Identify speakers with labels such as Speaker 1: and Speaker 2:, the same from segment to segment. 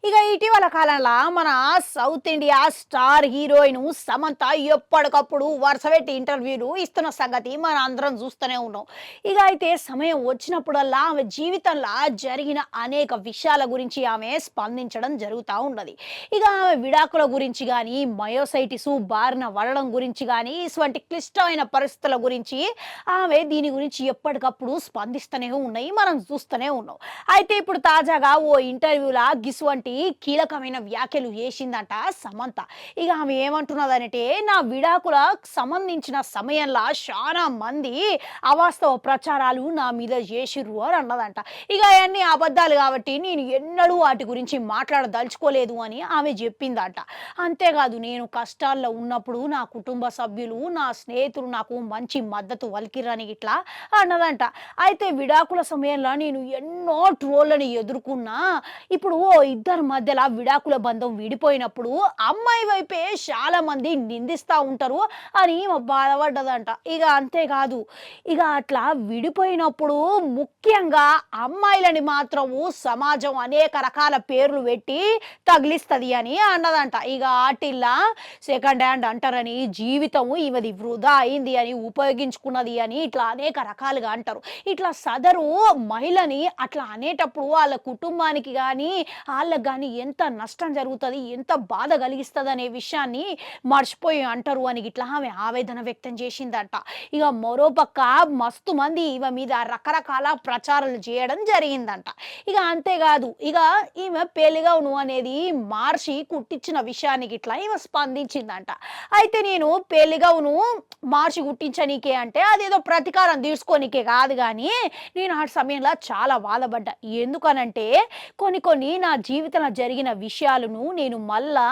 Speaker 1: ఇక ఇటీవల కాలంలో మన south India star heroine Samantha ఎప్పటికప్పుడు వరుస పెట్టి ఇంటర్వ్యూలు ఇస్తున్న సంగతి మన అందరం చూస్తూనే ఉన్నాం. ఇక అయితే సమయం వచ్చినప్పుడల్లా ఆమె జీవితంలో జరిగిన అనేక విషయాల గురించి ఆమె స్పందించడం జరుగుతూ ఉన్నది. ఇక ఆమె విడాకుల గురించి కానీ, మయోసైటిస్ బారిన పడడం గురించి కానీ, ఇటువంటి క్లిష్టమైన పరిస్థితుల గురించి ఆమె దీని గురించి ఎప్పటికప్పుడు స్పందిస్తూనే ఉన్నాయి, మనం చూస్తూనే ఉన్నాం. అయితే ఇప్పుడు తాజాగా ఓ ఇంటర్వ్యూలా గిసువంటి కీలకమైన వ్యాఖ్యలు చేసిందట సమంత. ఇక ఆమె ఏమంటున్నదంటే, నా విడాకులకు సంబంధించిన సమయంలో చాలా మంది అవాస్తవ ప్రచారాలు నా మీద చేసిర్రు అని అన్నదంట. ఇక అవన్నీ అబద్ధాలు కాబట్టి నేను ఎన్నడూ వాటి గురించి మాట్లాడదలుచుకోలేదు అని ఆమె చెప్పిందట. అంతేకాదు, నేను కష్టాల్లో ఉన్నప్పుడు నా కుటుంబ సభ్యులు, నా స్నేహితులు నాకు మంచి మద్దతు పలికిర్రని ఇట్లా అన్నదంట. అయితే విడాకుల సమయంలో నేను ఎన్నో ట్రోళ్ళని ఎదుర్కొన్నా. ఇప్పుడు ఓ ఇద్దరి మధ్యలో విడాకుల బంధం విడిపోయినప్పుడు అమ్మాయి వైపే చాలా మంది నిందిస్తా ఉంటారు అని ఈమె బాధపడ్డదంట. ఇక అంతేకాదు, ఇక అట్లా విడిపోయినప్పుడు ముఖ్యంగా అమ్మాయిలని మాత్రము సమాజం అనేక రకాల పేర్లు పెట్టి తగిలిస్తుంది అని అన్నదంట. ఇక ఆటిల్లా సెకండ్ హ్యాండ్ అంటారని, జీవితము ఈమెది వృధా అయింది అని, ఉపయోగించుకున్నది అని ఇట్లా అనేక రకాలుగా అంటారు. ఇట్లా సదరు మహిళని అట్లా అనేటప్పుడు వాళ్ళ కుటుంబానికి కానీ, వాళ్ళకి కానీ ఎంత నష్టం జరుగుతుంది, ఎంత బాధ కలిగిస్తుంది అనే విషయాన్ని మర్చిపోయి అంటారు అని ఇట్లా ఆమె ఆవేదన వ్యక్తం చేసిందట. ఇక మరోపక్క మస్తు మంది ఈమె మీద రకరకాల ప్రచారాలు చేయడం జరిగిందంట. ఇక అంతేకాదు, ఇక ఈమె పెళ్లిగౌను అనేది మార్చి కుట్టించిన విషయానికి ఇట్లా ఈమె స్పందించిందంట. అయితే నేను పెళ్లిగౌను మార్చి కుట్టించనీకే అంటే అదేదో ప్రతీకారం తీసుకోనికే కాదు కానీ, నేను ఆ సమయంలో చాలా బాధపడ్డా. ఎందుకనంటే కొన్ని కొన్ని నా జీవితంలో జరిగిన విషయాలను నేను మళ్ళా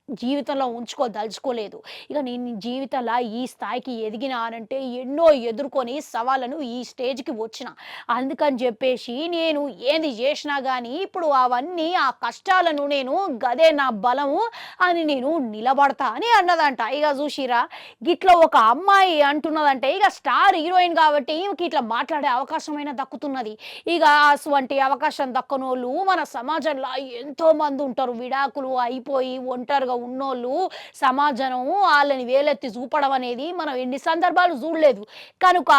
Speaker 1: జీవితంలో ఉంచుకోదలుచుకోలేదు. ఇక నేను జీవితంలో ఈ స్థాయికి ఎదిగినానంటే ఎన్నో ఎదుర్కొని సవాళ్ళను ఈ స్టేజ్‌కి వచ్చిన. అందుకని చెప్పేసి నేను ఏది చేసినా గానీ ఇప్పుడు అవన్నీ ఆ కష్టాలను నేను గదే నా బలము అని నేను నిలబడతా అని అన్నదంట. ఇక చూసిర్రా, గిట్ల ఒక అమ్మాయి అంటున్నదంటే ఇక స్టార్ హీరోయిన్ కాబట్టి ఈమెకి ఇట్లా మాట్లాడే అవకాశమైనా దక్కుతున్నది. ఇక అటువంటి అవకాశం దక్కనోళ్ళు మన సమాజంలో ఎంతోమంది ఉంటారు. విడాకులు అయిపోయి ఒంటరిగా ఉన్నోళ్ళు సమాజం వాళ్ళని వేలెత్తి చూపడం అనేది మనం ఎన్ని సందర్భాలు చూడలేదు. కనుక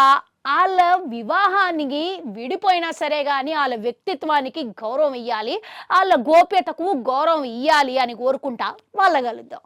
Speaker 1: ఆళ్ళ వివాహానికి విడిపోయినా సరే గానీ ఆళ్ళ వ్యక్తిత్వానికి గౌరవం ఇయ్యాలి. ఆళ్ళ గోప్యతకు గౌరవం ఇయ్యాలి అని కోరుకుంటా. మళ్ళా కలుద్దాం.